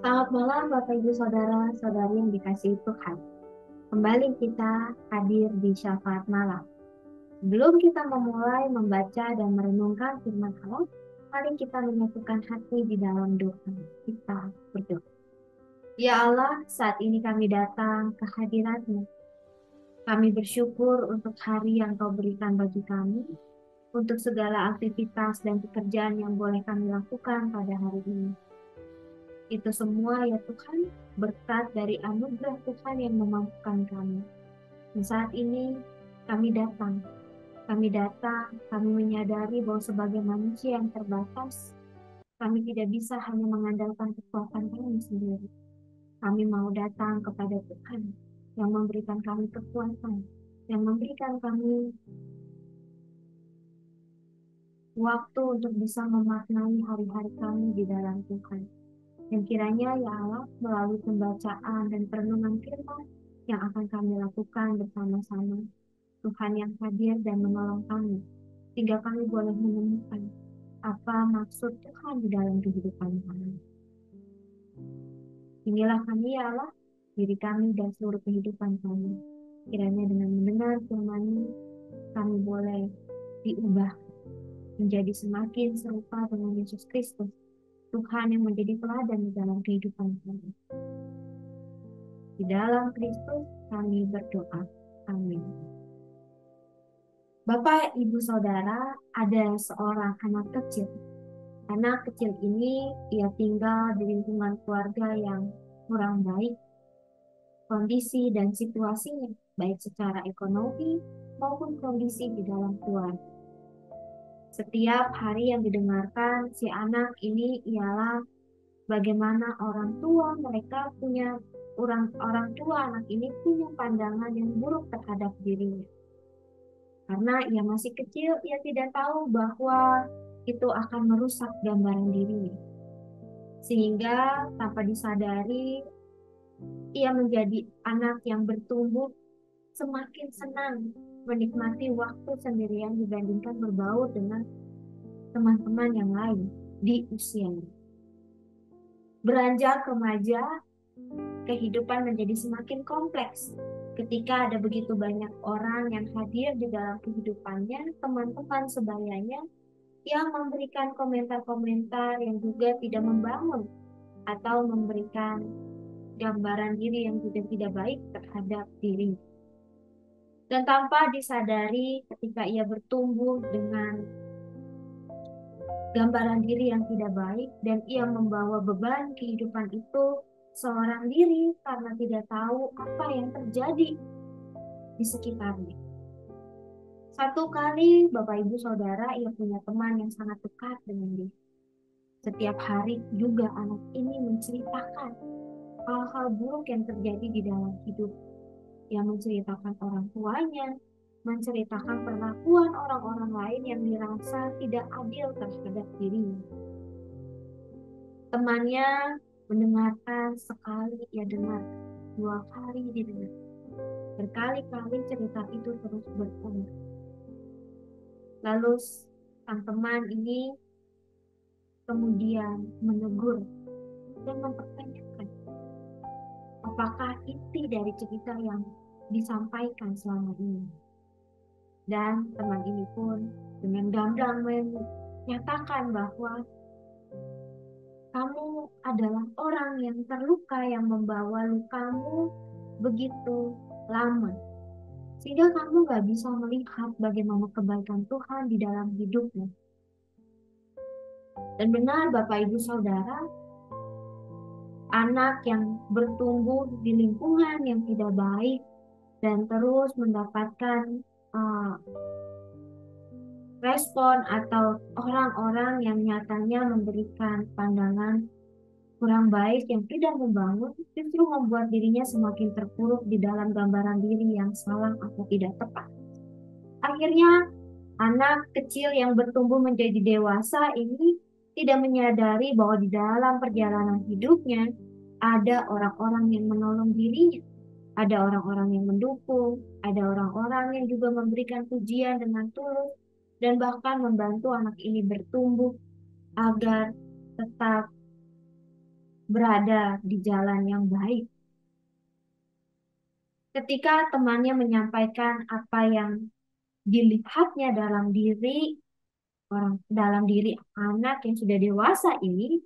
Selamat malam Bapak Ibu Saudara-saudari yang dikasihi Tuhan. Kembali kita hadir di syafaat malam. Sebelum kita memulai membaca dan merenungkan firman Allah, mari kita menyatukan hati di dalam doa. Kita berdoa. Ya Allah, saat ini kami datang ke hadirat-Mu. Kami bersyukur untuk hari yang Kau berikan bagi kami, untuk segala aktivitas dan pekerjaan yang boleh kami lakukan pada hari ini. Itu semua ya Tuhan, berkat dari anugerah Tuhan yang memampukan kami. Dan saat ini kami menyadari bahwa sebagai manusia yang terbatas, kami tidak bisa hanya mengandalkan kekuatan kami sendiri. Kami mau datang kepada Tuhan yang memberikan kami kekuatan, yang memberikan kami waktu untuk bisa memaknai hari-hari kami di dalam Tuhan. Dan kiranya ya Allah, melalui pembacaan dan perenungan firman yang akan kami lakukan bersama-sama, Tuhan yang hadir dan menolong kami, sehingga kami boleh menemukan apa maksud Tuhan di dalam kehidupan kami. Inilah kami ya Allah, diri kami dan seluruh kehidupan kami. Kiranya dengan mendengar firman-Mu, kami boleh diubah menjadi semakin serupa dengan Yesus Kristus, Tuhan yang menjadi teladan di dalam kehidupan kami. Di dalam Kristus kami berdoa. Amin. Bapak, Ibu, Saudara, ada seorang anak kecil. Anak kecil ini ia tinggal di lingkungan keluarga yang kurang baik. Kondisi dan situasinya, baik secara ekonomi maupun kondisi di dalam keluarga. Setiap hari yang didengarkan si anak ini ialah bagaimana orang tua mereka punya orang tua anak ini punya pandangan yang buruk terhadap dirinya. Karena ia masih kecil, ia tidak tahu bahwa itu akan merusak gambaran dirinya. Sehingga tanpa disadari, ia menjadi anak yang bertumbuh semakin senang menikmati waktu sendirian dibandingkan berbaur dengan teman-teman yang lain di usianya. Beranjak remaja, kehidupan menjadi semakin kompleks. Ketika ada begitu banyak orang yang hadir di dalam kehidupannya, teman-teman sebayanya yang memberikan komentar-komentar yang juga tidak membangun atau memberikan gambaran diri yang juga tidak baik terhadap diri. Dan tanpa disadari ketika ia bertumbuh dengan gambaran diri yang tidak baik dan ia membawa beban kehidupan itu seorang diri karena tidak tahu apa yang terjadi di sekitarnya. Satu kali Bapak Ibu Saudara ia punya teman yang sangat dekat dengan dia. Setiap hari juga anak ini menceritakan hal-hal buruk yang terjadi di dalam hidup. Yang menceritakan orang tuanya, menceritakan perlakuan orang-orang lain yang dirasa tidak adil terhadap dirinya. Temannya mendengarkan sekali, ia dengar, dua kali didengar. Berkali-kali cerita itu terus berulang. Lalu sang teman ini kemudian menegur dan mempertanyakan apakah inti dari cerita yang disampaikan selama ini. Dan teman ini pun dengan gamblang menyatakan bahwa kamu adalah orang yang terluka yang membawa lukamu begitu lama. Sehingga kamu gak bisa melihat bagaimana kebaikan Tuhan di dalam hidupmu. Dan benar Bapak Ibu Saudara, anak yang bertumbuh di lingkungan yang tidak baik dan terus mendapatkan respon atau orang-orang yang nyatanya memberikan pandangan kurang baik yang tidak membangun, justru membuat dirinya semakin terpuruk di dalam gambaran diri yang salah atau tidak tepat. Akhirnya anak kecil yang bertumbuh menjadi dewasa ini tidak menyadari bahwa di dalam perjalanan hidupnya ada orang-orang yang menolong dirinya, ada orang-orang yang mendukung, ada orang-orang yang juga memberikan pujian dengan tulus dan bahkan membantu anak ini bertumbuh agar tetap berada di jalan yang baik. Ketika temannya menyampaikan apa yang dilihatnya dalam diri anak yang sudah dewasa ini,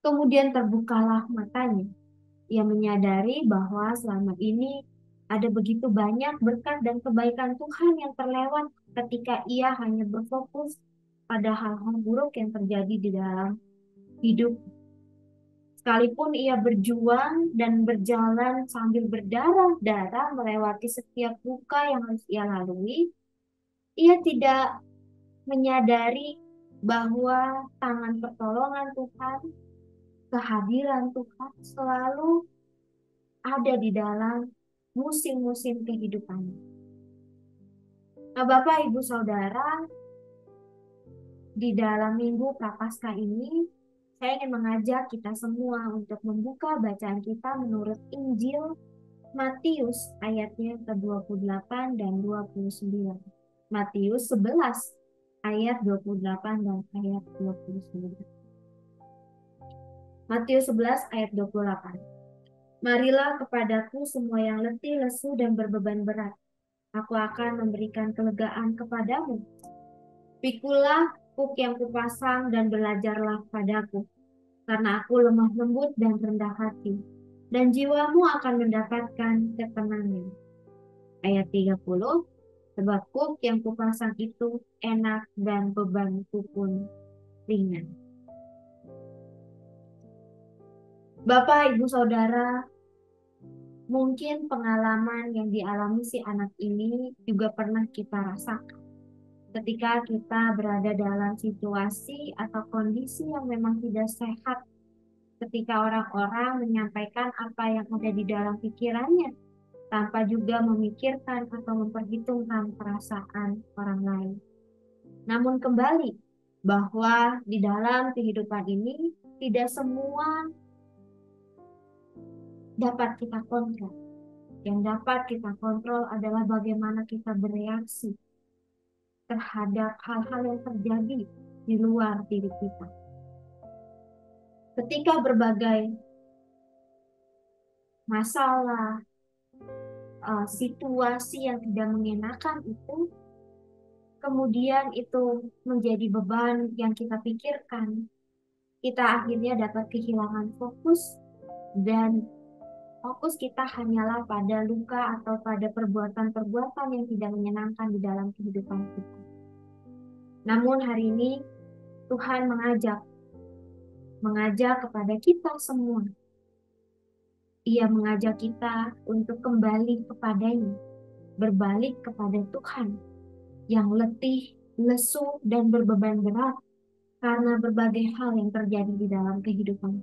kemudian terbukalah matanya. Ia menyadari bahwa selama ini ada begitu banyak berkat dan kebaikan Tuhan yang terlewat ketika ia hanya berfokus pada hal-hal buruk yang terjadi di dalam hidup. Sekalipun ia berjuang dan berjalan sambil berdarah-darah melewati setiap luka yang harus ia lalui, ia tidak menyadari bahwa tangan pertolongan Tuhan, kehadiran Tuhan selalu ada di dalam musim-musim kehidupannya. Nah, Bapak, Ibu, Saudara, di dalam Minggu Prapaskah ini, saya ingin mengajak kita semua untuk membuka bacaan kita menurut Injil Matius ayatnya ke-28 dan 29. Matius 11 ayat 28 dan ayat 29. Matius 11 ayat 28. Marilah kepadaku semua yang letih, lesu, dan berbeban berat. Aku akan memberikan kelegaan kepadamu. Pikulah kuk yang kupasang dan belajarlah padaku, karena aku lemah lembut dan rendah hati, dan jiwamu akan mendapatkan ketenangan. Ayat 30, sebab kuk yang kupasang itu enak dan bebanku pun ringan. Bapak, Ibu, Saudara, mungkin pengalaman yang dialami si anak ini juga pernah kita rasakan. Ketika kita berada dalam situasi atau kondisi yang memang tidak sehat, ketika orang-orang menyampaikan apa yang ada di dalam pikirannya, tanpa juga memikirkan atau memperhitungkan perasaan orang lain. Namun kembali, bahwa di dalam kehidupan ini, tidak semua dapat kita kontrol. Yang dapat kita kontrol adalah bagaimana kita bereaksi terhadap hal-hal yang terjadi di luar diri kita. Ketika berbagai masalah, situasi yang tidak mengenakan itu, kemudian itu menjadi beban yang kita pikirkan, kita akhirnya dapat kehilangan fokus, dan fokus kita hanyalah pada luka atau pada perbuatan-perbuatan yang tidak menyenangkan di dalam kehidupan kita. Namun hari ini Tuhan mengajak kepada kita semua. Ia mengajak kita untuk kembali kepadanya, berbalik kepada Tuhan yang letih, lesu, dan berbeban berat karena berbagai hal yang terjadi di dalam kehidupan.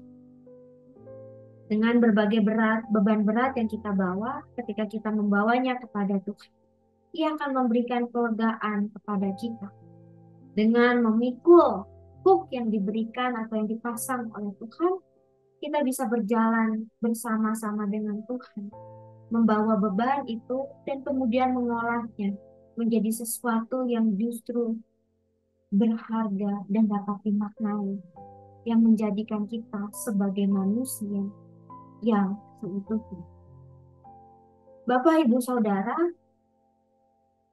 Dengan berbagai beban berat yang kita bawa, ketika kita membawanya kepada Tuhan, Ia akan memberikan kelegaan kepada kita. Dengan memikul kuk yang diberikan atau yang dipasang oleh Tuhan, kita bisa berjalan bersama-sama dengan Tuhan, membawa beban itu dan kemudian mengolahnya menjadi sesuatu yang justru berharga dan dapat dimaknai, yang menjadikan kita sebagai manusia yang seutuhnya. Bapak, Ibu, Saudara,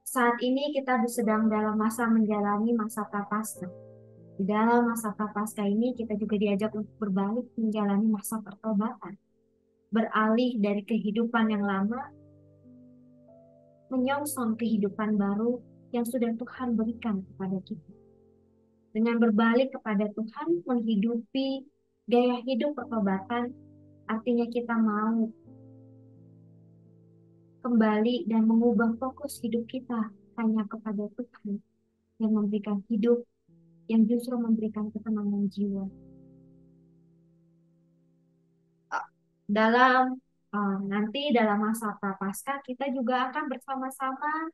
saat ini kita sedang dalam masa menjalani masa prapaskah. Di dalam masa prapaskah ini kita juga diajak untuk berbalik menjalani masa pertobatan. Beralih dari kehidupan yang lama, menyongsong kehidupan baru yang sudah Tuhan berikan kepada kita. Dengan berbalik kepada Tuhan, menghidupi gaya hidup pertobatan, artinya kita mau kembali dan mengubah fokus hidup kita hanya kepada Tuhan yang memberikan hidup, yang justru memberikan ketenangan jiwa. Nanti dalam masa prapaskah kita juga akan bersama-sama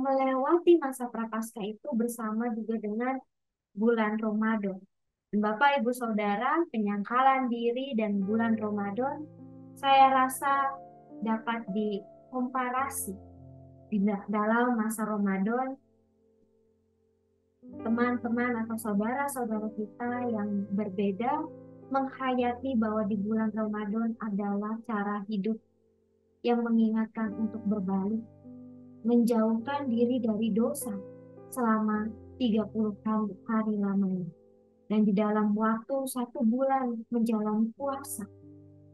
melewati masa prapaskah itu bersama juga dengan bulan Ramadan. Bapak, Ibu, Saudara, penyangkalan diri dan bulan Ramadan saya rasa dapat dikomparasi. Di dalam masa Ramadan, teman-teman atau saudara-saudara kita yang berbeda menghayati bahwa di bulan Ramadan adalah cara hidup yang mengingatkan untuk berbalik, menjauhkan diri dari dosa selama 30 hari lamanya. Dan di dalam waktu 1 bulan menjalani puasa,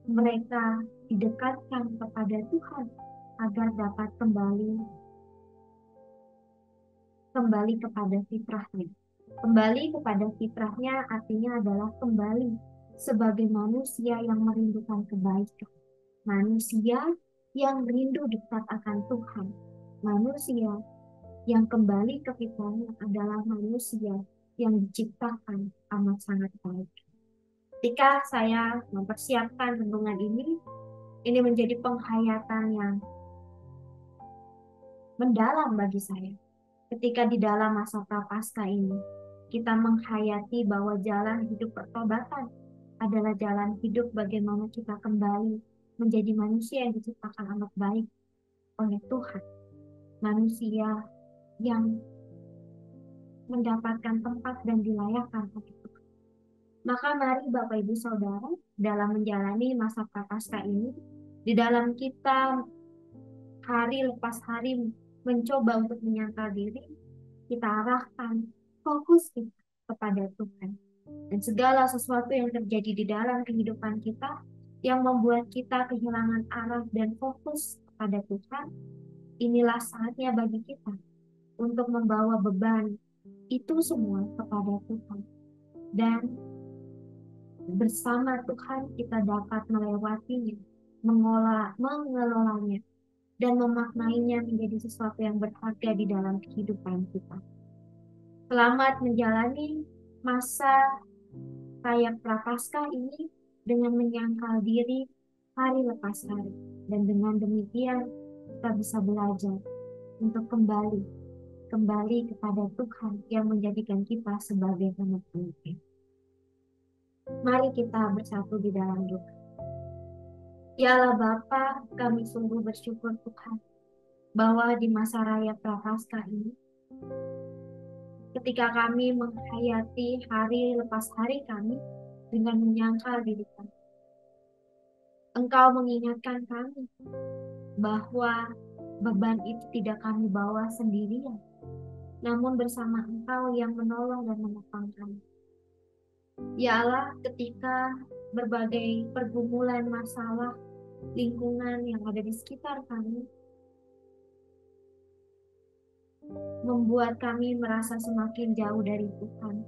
mereka didekatkan kepada Tuhan agar dapat kembali kepada fitrahnya. Kembali kepada fitrahnya artinya adalah kembali sebagai manusia yang merindukan kebaikan. Manusia yang rindu dekat akan Tuhan. Manusia yang kembali ke fitrahnya adalah manusia yang diciptakan amat sangat baik. Ketika saya mempersiapkan renungan ini menjadi penghayatan yang mendalam bagi saya. Ketika di dalam masa prapaskah ini, kita menghayati bahwa jalan hidup pertobatan adalah jalan hidup bagaimana kita kembali menjadi manusia yang diciptakan amat baik oleh Tuhan. Manusia yang mendapatkan tempat dan dilayakkan oleh Tuhan. Maka mari Bapak Ibu Saudara, dalam menjalani masa prapaskah ini, di dalam kita hari lepas hari mencoba untuk menyangkal diri, kita arahkan fokus kita kepada Tuhan. Dan segala sesuatu yang terjadi di dalam kehidupan kita yang membuat kita kehilangan arah dan fokus kepada Tuhan, inilah saatnya bagi kita untuk membawa beban itu semua kepada Tuhan. Dan bersama Tuhan kita dapat melewatinya, mengelolanya, dan memaknainya menjadi sesuatu yang berharga di dalam kehidupan kita. Selamat menjalani masa raya prapaskah ini dengan menyangkal diri hari lepas hari. Dan dengan demikian kita bisa belajar untuk kembali kepada Tuhan yang menjadikan kita sebagai anak-anaknya. Mari kita bersatu di dalam doa. Ya Allah Bapa, kami sungguh bersyukur Tuhan bahwa di masa raya prapaskah ini, ketika kami menghayati hari lepas hari kami dengan menyangkal diri kami, Engkau mengingatkan kami bahwa beban itu tidak kami bawa sendirian, namun bersama Engkau yang menolong dan menopang kami. Ya Allah, ketika berbagai pergumulan masalah lingkungan yang ada di sekitar kami membuat kami merasa semakin jauh dari Tuhan.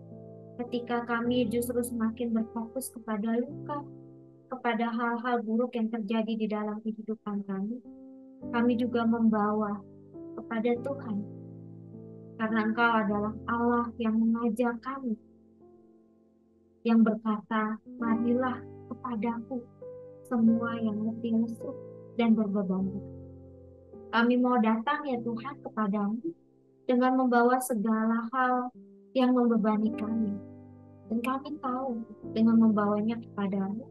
Ketika kami justru semakin berfokus kepada luka, kepada hal-hal buruk yang terjadi di dalam kehidupan kami juga membawa kepada Tuhan. Karena Engkau adalah Allah yang mengajak kami, yang berkata, marilah kepadaku semua yang letih lesu dan berbeban berat. Kami mau datang ya Tuhan kepadamu dengan membawa segala hal yang membebani kami. Dan kami tahu dengan membawanya kepadamu,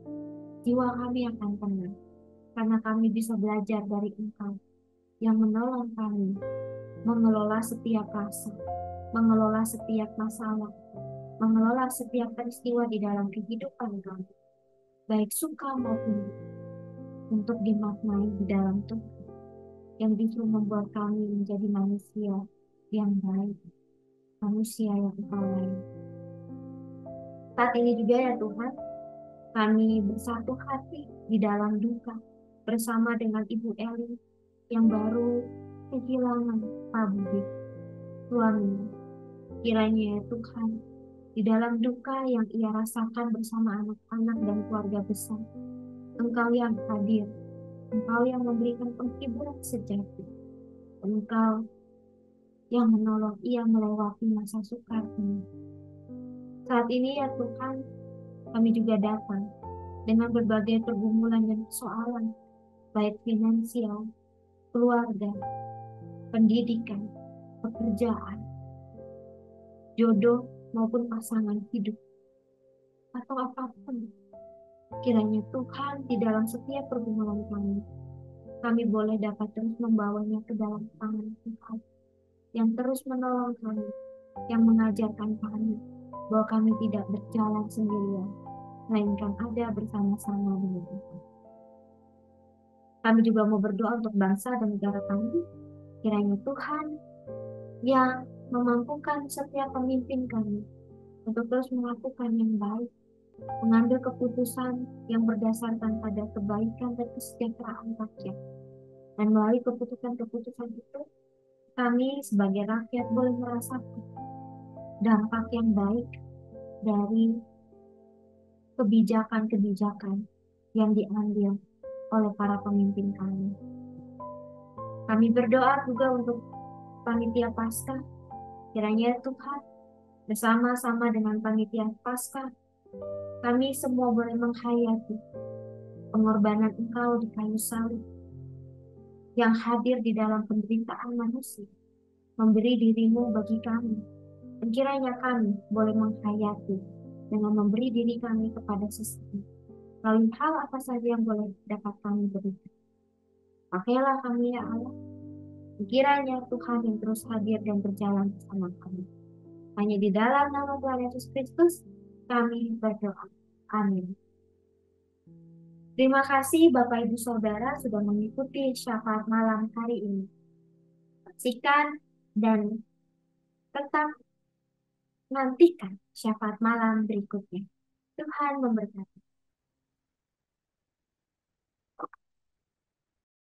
jiwa kami akan tenang. Karena kami bisa belajar dari Engkau yang menolong kami mengelola setiap rasa, mengelola setiap masalah, mengelola setiap peristiwa di dalam kehidupan kami, baik suka maupun duka, untuk dimaknai di dalam Tuhan yang justru membuat kami menjadi manusia yang baik, manusia yang Engkau layani. Saat ini juga ya Tuhan, kami bersatu hati di dalam duka bersama dengan Ibu Eli yang baru kehilangan Pak Budi, suaminya. Kiranya ya Tuhan, di dalam duka yang ia rasakan bersama anak-anak dan keluarga besar, Engkau yang hadir, Engkau yang memberikan penghiburan sejati, Engkau yang menolong ia melewati masa sukar ini. Saat ini ya Tuhan, kami juga datang dengan berbagai pergumulan dan persoalan, baik finansial, keluarga, pendidikan, pekerjaan, jodoh maupun pasangan hidup, atau apapun. Kiranya Tuhan di dalam setiap pergumulan kami boleh dapat terus membawanya ke dalam tangan Tuhan, yang terus menolong kami, yang mengajarkan kami bahwa kami tidak berjalan sendirian, melainkan ada bersama-sama dengan Tuhan. Kami juga mau berdoa untuk bangsa dan negara kami. Kiranya Tuhan yang memampukan setiap pemimpin kami untuk terus melakukan yang baik, mengambil keputusan yang berdasarkan pada kebaikan dan kesejahteraan rakyat. Dan melalui keputusan-keputusan itu, kami sebagai rakyat boleh merasakan dampak yang baik dari kebijakan-kebijakan yang diambil oleh para pemimpin kami. Kami berdoa juga untuk panitia Paskah. Kiranya Tuhan bersama-sama dengan panitia Paskah, kami semua boleh menghayati pengorbanan Engkau di kayu salib yang hadir di dalam penderitaan manusia, memberi dirimu bagi kami. Dan kiranya kami boleh menghayati dengan memberi diri kami kepada sesama. Lalu hal apa saja yang boleh dapat kami berikan. Pakailah kami ya Allah. Kiranya Tuhan yang terus hadir dan berjalan bersama kami. Hanya di dalam nama Tuhan Yesus Kristus kami berdoa. Amin. Terima kasih Bapak Ibu Saudara sudah mengikuti syafaat malam hari ini. Saksikan dan tetap nantikan syafaat malam berikutnya. Tuhan memberkati.